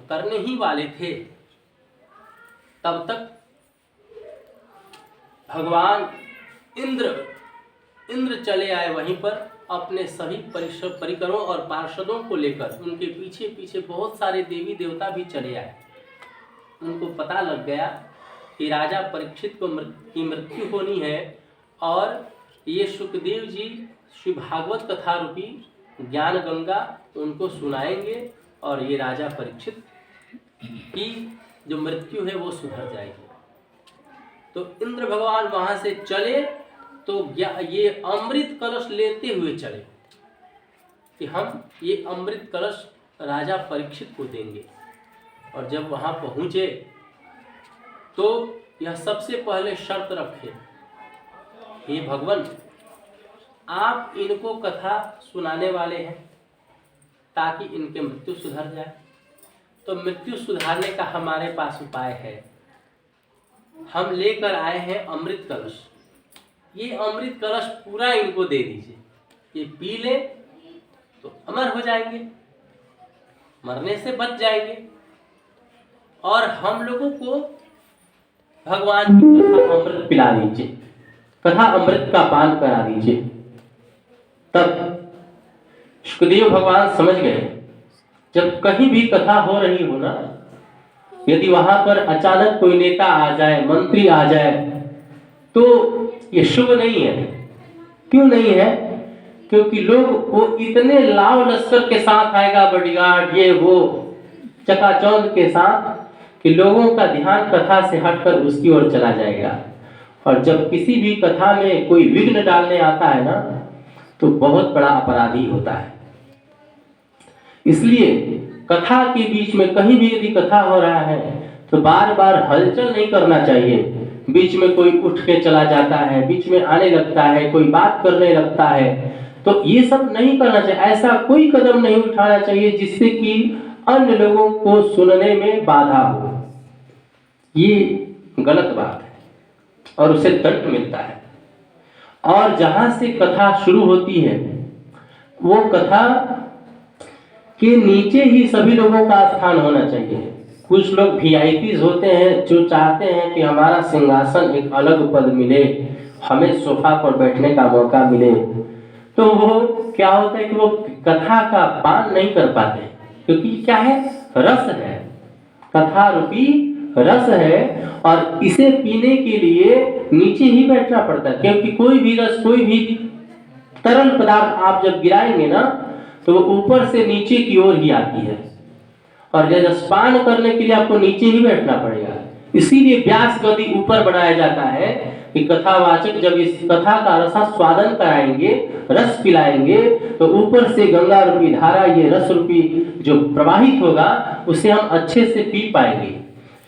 करने ही वाले थे, तब तक भगवान इंद्र चले आए वहीं पर अपने सभी परिकरों और पार्षदों को लेकर। उनके पीछे पीछे बहुत सारे देवी देवता भी चले आए। उनको पता लग गया कि राजा परीक्षित की मृत्यु होनी है और ये सुखदेव जी श्री भागवत कथा रूपी ज्ञान गंगा उनको सुनाएंगे और ये राजा परीक्षित की जो मृत्यु है वो सुधर जाएगी। तो इंद्र भगवान वहां से चले तो ये अमृत कलश लेते हुए चले कि हम ये अमृत कलश राजा परीक्षित को देंगे। और जब वहां पहुंचे तो यह सबसे पहले शर्त रखे, हे भगवान आप इनको कथा सुनाने वाले हैं ताकि इनके मृत्यु सुधर जाए। तो मृत्यु सुधारने का हमारे पास उपाय है, हम लेकर आए हैं अमृत कलश। ये अमृत कलश पूरा इनको दे दीजिए, ये पी ले तो अमर हो जाएंगे, मरने से बच जाएंगे और हम लोगों को भगवान की कथा अमृत पिला दीजिए, कथा अमृत का पान करा दीजिए। तब सुखदेव भगवान समझ गए जब कहीं भी कथा हो रही हो ना, यदि वहां पर अचानक कोई नेता आ जाए, मंत्री आ जाए तो ये शुभ नहीं है। क्यों नहीं है? क्योंकि लोग वो इतने लाव लश्कर के साथ आएगा, बॉडीगार्ड ये वो चकाचौंध के साथ, कि लोगों का ध्यान कथा से हटकर उसकी ओर चला जाएगा। और जब किसी भी कथा में कोई विघ्न डालने आता है ना तो बहुत बड़ा अपराधी होता है। इसलिए कथा के बीच में कहीं भी यदि कथा हो रहा है तो बार बार हलचल नहीं करना चाहिए। बीच में कोई उठ के चला जाता है, बीच में आने लगता है, कोई बात करने लगता है, तो ये सब नहीं करना चाहिए। ऐसा कोई कदम नहीं उठाना चाहिए जिससे कि अन्य लोगों को सुनने में बाधा हो। ये गलत बात है और उसे दंड मिलता है। और जहां से कथा शुरू होती है वो कथा के नीचे ही सभी लोगों का स्थान होना चाहिए। कुछ लोग वीआईपीज होते हैं जो चाहते हैं कि हमारा सिंहासन एक अलग पद मिले, हमें सोफा पर बैठने का मौका मिले, तो वो क्या होता है कि वो कथा का पान नहीं कर पाते, क्योंकि क्या है, रस है, कथा रूपी रस है और इसे पीने के लिए नीचे ही बैठना पड़ता है। क्योंकि कोई भी रस, कोई भी तरल पदार्थ आप जब गिराएंगे ना तो वो ऊपर से नीचे की ओर ही आती है और रसपान करने के लिए आपको नीचे ही बैठना पड़ेगा। इसीलिए व्यास गति ऊपर बनाया जाता है कि कथावाचक जब इस कथा का रसास्वादन कराएंगे, रस पिलाएंगे, तो ऊपर से गंगा रूपी धारा, ये रस रूपी जो प्रवाहित होगा उसे हम अच्छे से पी पाएंगे।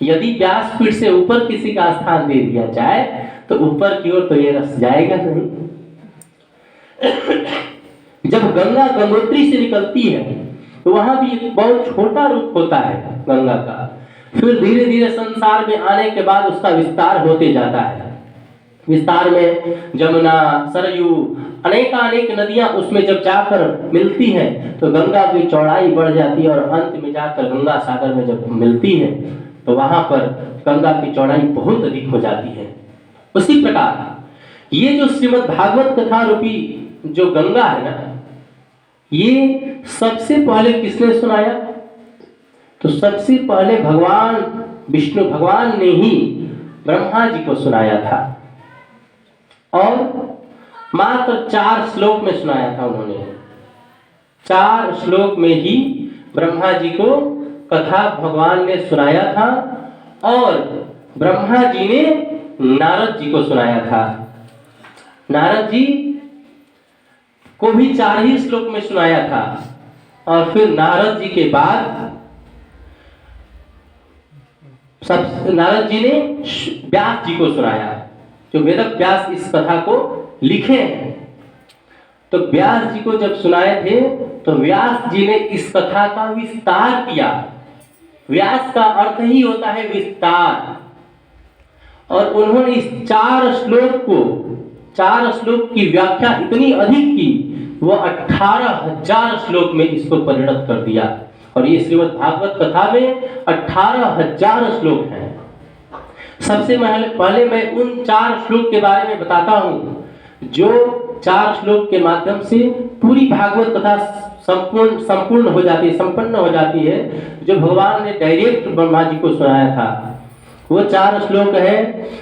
यदि व्यासपीठ से ऊपर किसी का स्थान दे दिया जाए तो ऊपर की ओर तो ये रस जाएगा नहीं। जब गंगा गंगोत्री से निकलती है तो वहां भी एक बहुत छोटा रूप होता है गंगा का, फिर धीरे धीरे संसार में आने के बाद उसका विस्तार होते जाता है। विस्तार में जमुना, सरयू, अनेक नदियां उसमें जब जाकर मिलती हैं तो गंगा की चौड़ाई बढ़ जाती है और अंत में जाकर गंगा सागर में जब मिलती है तो वहां पर गंगा की चौड़ाई बहुत अधिक हो जाती है। उसी प्रकार ये जो श्रीमद् भागवत कथा रूपी जो गंगा है ना, ये सबसे पहले किसने सुनाया? तो सबसे पहले भगवान विष्णु भगवान ने ही ब्रह्मा जी को सुनाया था और मात्र 4 श्लोक में सुनाया था उन्होंने। 4 श्लोक में ही ब्रह्मा जी को कथा भगवान ने सुनाया था और ब्रह्मा जी ने नारद जी को सुनाया था। नारद जी को भी 4 ही श्लोक में सुनाया था और फिर नारद जी के बाद नारद जी ने व्यास जी को सुनाया, जो वेद व्यास इस कथा को लिखे हैं। तो व्यास जी को जब सुनाए थे तो व्यास जी ने इस कथा का विस्तार किया। व्यास का अर्थ ही होता है विस्तार, और उन्होंने इस 4 श्लोक की व्याख्या इतनी अधिक की, वो 18,000 श्लोक में इसको परिणत कर दिया और ये श्रीमद् भागवत कथा में 18,000 श्लोक हैं। सबसे पहले मैं उन 4 श्लोक के बारे में बताता हूँ, जो 4 श्लोक के माध्यम से पूरी भागवत कथा संपूर्ण हो जाती है, संपन्न हो जाती है, जो भगवान ने डायरेक्ट ब्रह्मा जी को सुनाया था। वो 4 श्लोक है।